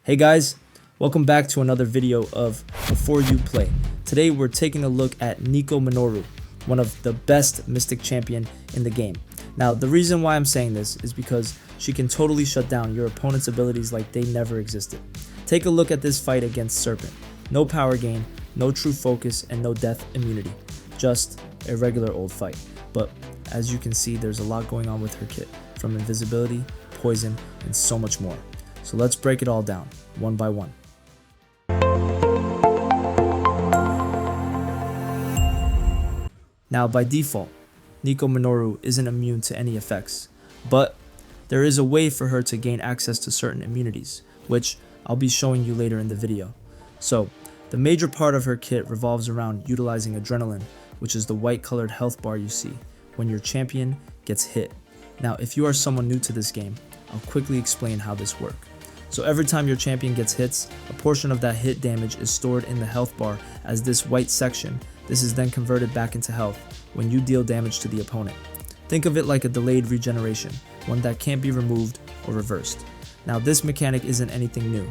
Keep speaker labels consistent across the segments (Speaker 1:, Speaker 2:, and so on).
Speaker 1: Hey guys, welcome back to another video of Before You Play. Today we're taking a look at Nico Minoru, one of the best Mystic champion in the game. Now the reason why I'm saying this is because she can totally shut down your opponent's abilities like they never existed. Take a look at this fight against Serpent. No power gain, no true focus, and no death immunity. Just a regular old fight. But as you can see, there's a lot going on with her kit, from invisibility, poison, and so much more. So let's break it all down, one by one. Now by default, Nico Minoru isn't immune to any effects, but there is a way for her to gain access to certain immunities, which I'll be showing you later in the video. So, the major part of her kit revolves around utilizing adrenaline, which is the white colored health bar you see when your champion gets hit. Now if you are someone new to this game, I'll quickly explain how this works. So every time your champion gets hits, a portion of that hit damage is stored in the health bar as this white section. This is then converted back into health when you deal damage to the opponent. Think of it like a delayed regeneration, one that can't be removed or reversed. Now this mechanic isn't anything new.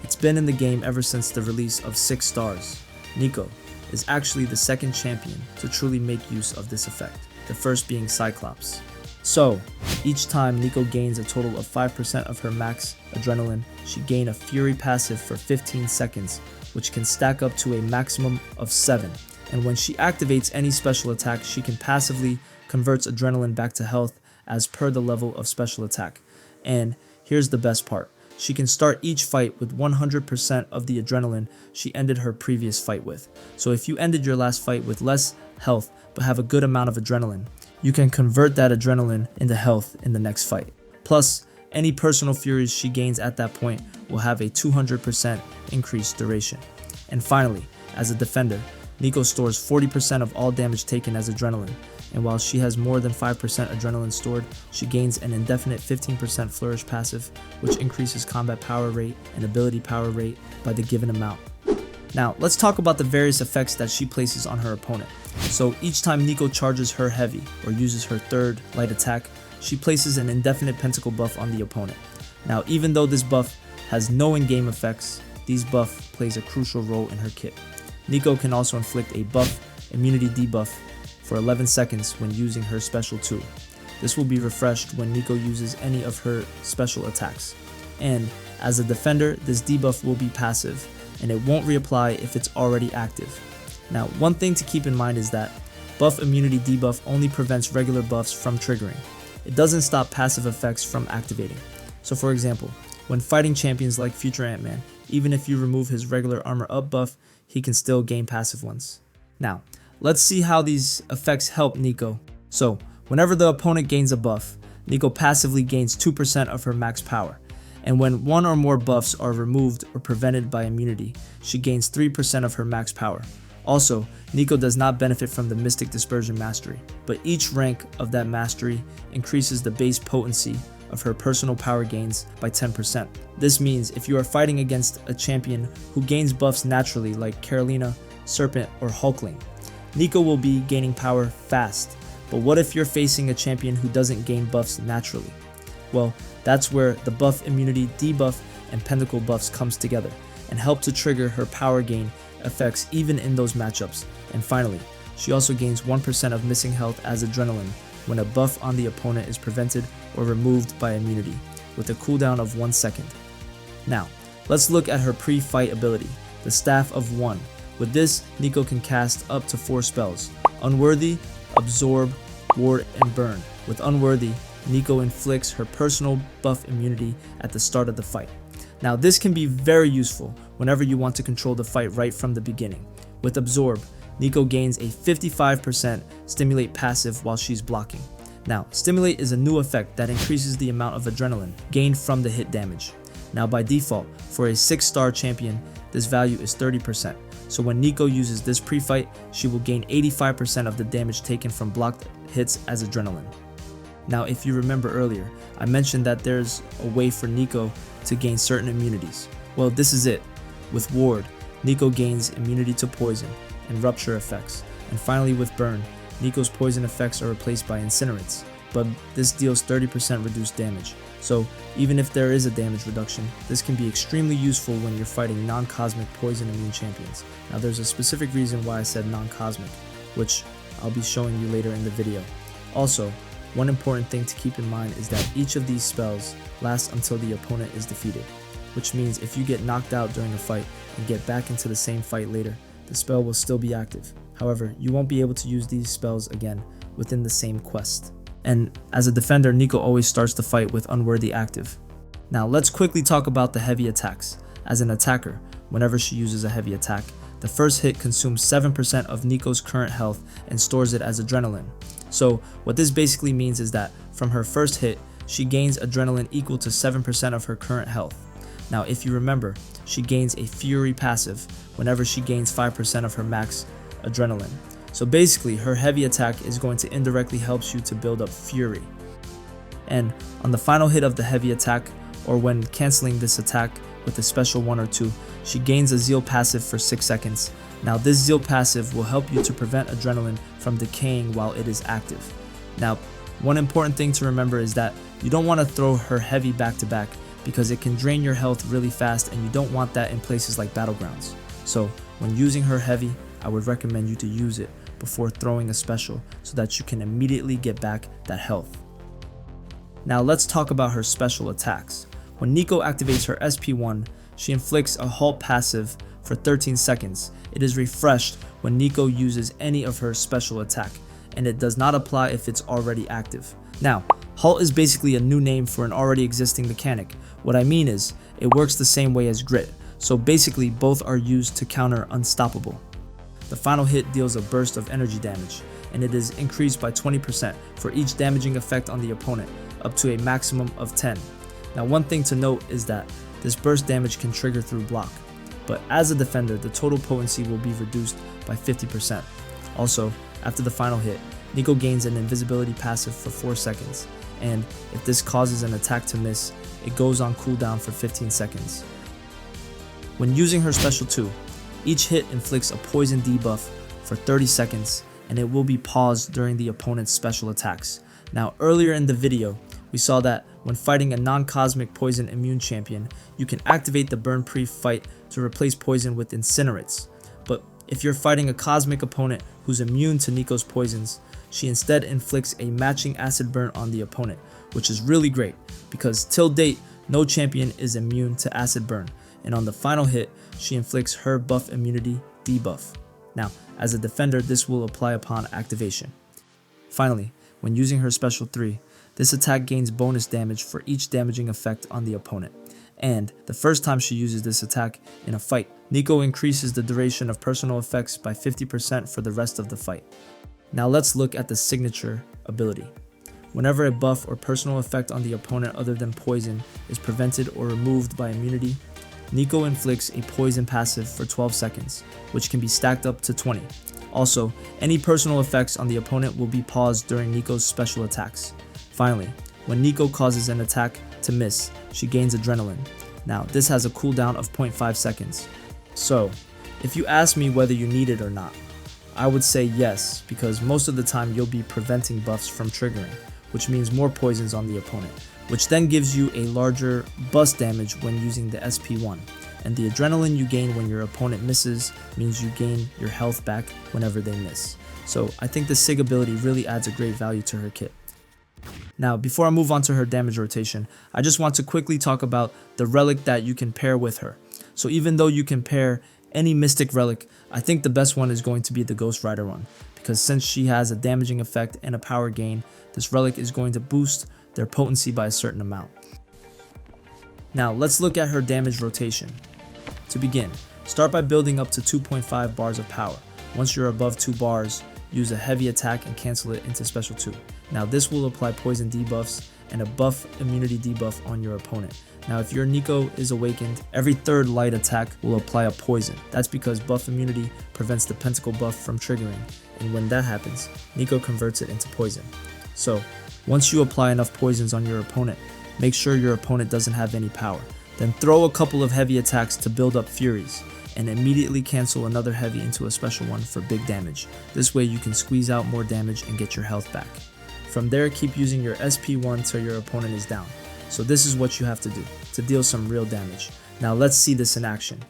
Speaker 1: It's been in the game ever since the release of 6 stars. Nico is actually the second champion to truly make use of this effect, the first being Cyclops. So, each time Nico gains a total of 5% of her max adrenaline, she gains a Fury passive for 15 seconds, which can stack up to a maximum of 7. And when she activates any special attack, she can passively converts adrenaline back to health as per the level of special attack. And here's the best part. She can start each fight with 100% of the adrenaline she ended her previous fight with. So if you ended your last fight with less health but have a good amount of adrenaline, you can convert that adrenaline into health in the next fight. Plus, any personal Furies she gains at that point will have a 200% increased duration. And finally, as a defender, Nico stores 40% of all damage taken as adrenaline, and while she has more than 5% adrenaline stored, she gains an indefinite 15% flourish passive, which increases combat power rate and ability power rate by the given amount. Now, let's talk about the various effects that she places on her opponent. So each time Nico charges her heavy or uses her third light attack, she places an indefinite pentacle buff on the opponent. Now even though this buff has no in-game effects, these buff plays a crucial role in her kit. Nico can also inflict a buff immunity debuff for 11 seconds when using her special 2. This will be refreshed when Nico uses any of her special attacks. And as a defender, this debuff will be passive, and it won't reapply if it's already active. Now, one thing to keep in mind is that buff immunity debuff only prevents regular buffs from triggering. It doesn't stop passive effects from activating. So for example, when fighting champions like Future Ant-Man, even if you remove his regular armor up buff, he can still gain passive ones. Now, let's see how these effects help Nico. So, whenever the opponent gains a buff, Nico passively gains 2% of her max power. And when one or more buffs are removed or prevented by immunity, she gains 3% of her max power. Also, Nico does not benefit from the Mystic Dispersion Mastery, but each rank of that mastery increases the base potency of her personal power gains by 10%. This means if you are fighting against a champion who gains buffs naturally like Carolina, Serpent, or Hulkling, Nico will be gaining power fast. But what if you're facing a champion who doesn't gain buffs naturally? Well, that's where the buff immunity debuff and pentacle buffs comes together and help to trigger her power gain effects even in those matchups. And finally, she also gains 1% of missing health as adrenaline when a buff on the opponent is prevented or removed by immunity, with a cooldown of 1 second. Now, let's look at her pre-fight ability, the Staff of 1. With this, Nico can cast up to 4 spells: Unworthy, Absorb, Ward, and Burn. With Unworthy, Nico inflicts her personal buff immunity at the start of the fight. Now this can be very useful whenever you want to control the fight right from the beginning. With Absorb, Nico gains a 55% Stimulate passive while she's blocking. Now, Stimulate is a new effect that increases the amount of adrenaline gained from the hit damage. Now by default, for a 6-star champion, this value is 30%. So when Nico uses this pre-fight, she will gain 85% of the damage taken from blocked hits as adrenaline. Now if you remember earlier, I mentioned that there's a way for Nico to gain certain immunities. Well, this is it. With Ward, Nico gains immunity to poison and rupture effects. And finally with Burn, Nico's poison effects are replaced by incinerates. but this deals 30% reduced damage. So even if there is a damage reduction, this can be extremely useful when you're fighting non-cosmic poison immune champions. Now there's a specific reason why I said non-cosmic, which I'll be showing you later in the video. Also, one important thing to keep in mind is that each of these spells lasts until the opponent is defeated, which means if you get knocked out during a fight and get back into the same fight later, the spell will still be active. However, you won't be able to use these spells again within the same quest. And as a defender, Nico always starts the fight with Unworthy active. Now let's quickly talk about the heavy attacks. As an attacker, whenever she uses a heavy attack, the first hit consumes 7% of Nico's current health and stores it as adrenaline. So what this basically means is that from her first hit, she gains adrenaline equal to 7% of her current health. Now if you remember, she gains a Fury passive whenever she gains 5% of her max adrenaline. So basically her heavy attack is going to indirectly help you to build up Fury. And on the final hit of the heavy attack, or when cancelling this attack with a special 1 or 2, she gains a Zeal passive for 6 seconds. Now this Zeal passive will help you to prevent adrenaline from decaying while it is active. Now one important thing to remember is that you don't want to throw her heavy back to back because it can drain your health really fast and you don't want that in places like Battlegrounds. So when using her heavy, I would recommend you to use it before throwing a special so that you can immediately get back that health. Now let's talk about her special attacks. When Nico activates her SP1, she inflicts a Halt passive for 13 seconds. It is refreshed when Nico uses any of her special attack, and it does not apply if it's already active. Now, Halt is basically a new name for an already existing mechanic. What I mean is, it works the same way as Grit, so basically both are used to counter Unstoppable. The final hit deals a burst of energy damage, and it is increased by 20% for each damaging effect on the opponent, up to a maximum of 10. Now one thing to note is that this burst damage can trigger through block, but as a defender, the total potency will be reduced by 50%. Also, after the final hit, Nico gains an invisibility passive for 4 seconds, and if this causes an attack to miss, it goes on cooldown for 15 seconds. When using her special 2, each hit inflicts a poison debuff for 30 seconds, and it will be paused during the opponent's special attacks. Now earlier in the video, we saw that when fighting a non-cosmic poison immune champion, you can activate the burn pre-fight to replace poison with incinerates. But if you're fighting a cosmic opponent who's immune to Nico's poisons, she instead inflicts a matching acid burn on the opponent, which is really great because till date, no champion is immune to acid burn, and on the final hit, she inflicts her buff immunity debuff. Now, as a defender, this will apply upon activation. Finally, when using her special 3, this attack gains bonus damage for each damaging effect on the opponent. And the first time she uses this attack in a fight, Nico increases the duration of personal effects by 50% for the rest of the fight. Now let's look at the signature ability. Whenever a buff or personal effect on the opponent other than poison is prevented or removed by immunity, Nico inflicts a poison passive for 12 seconds, which can be stacked up to 20. Also, any personal effects on the opponent will be paused during Nico's special attacks. Finally, when Nico causes an attack to miss, she gains adrenaline. Now, this has a cooldown of 0.5 seconds. So, if you ask me whether you need it or not, I would say yes, because most of the time you'll be preventing buffs from triggering, which means more poisons on the opponent, which then gives you a larger bust damage when using the SP1. And the adrenaline you gain when your opponent misses means you gain your health back whenever they miss. So I think the Sig ability really adds a great value to her kit. Now, before I move on to her damage rotation, I just want to quickly talk about the relic that you can pair with her. So even though you can pair any mystic relic, I think the best one is going to be the Ghost Rider one, because since she has a damaging effect and a power gain, this relic is going to boost their potency by a certain amount. Now let's look at her damage rotation. To begin, start by building up to 2.5 bars of power. Once you're above 2 bars, use a heavy attack and cancel it into special 2. Now this will apply poison debuffs and a buff immunity debuff on your opponent. Now if your Nico is awakened, every third light attack will apply a poison. That's because buff immunity prevents the pentacle buff from triggering, and when that happens, Nico converts it into poison. So once you apply enough poisons on your opponent, make sure your opponent doesn't have any power. Then throw a couple of heavy attacks to build up Furies, and immediately cancel another heavy into a special one for big damage. This way you can squeeze out more damage and get your health back. From there, keep using your SP1 till your opponent is down. So this is what you have to do to deal some real damage. Now let's see this in action.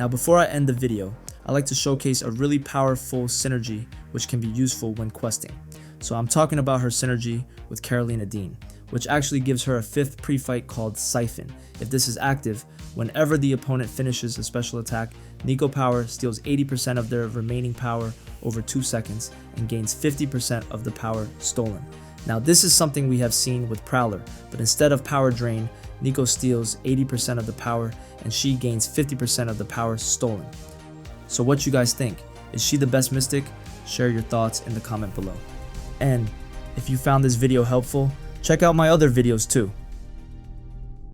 Speaker 1: Now before I end the video, I like to showcase a really powerful synergy which can be useful when questing. So I'm talking about her synergy with Carolina Dean, which actually gives her a 5th pre-fight called Siphon. If this is active, whenever the opponent finishes a special attack, Nico Power steals 80% of their remaining power over 2 seconds and gains 50% of the power stolen. Now this is something we have seen with Prowler, but instead of power drain, Nico steals 80% of the power and she gains 50% of the power stolen. So what you guys think? Is she the best Mystic? Share your thoughts in the comment below. And if you found this video helpful, check out my other videos too.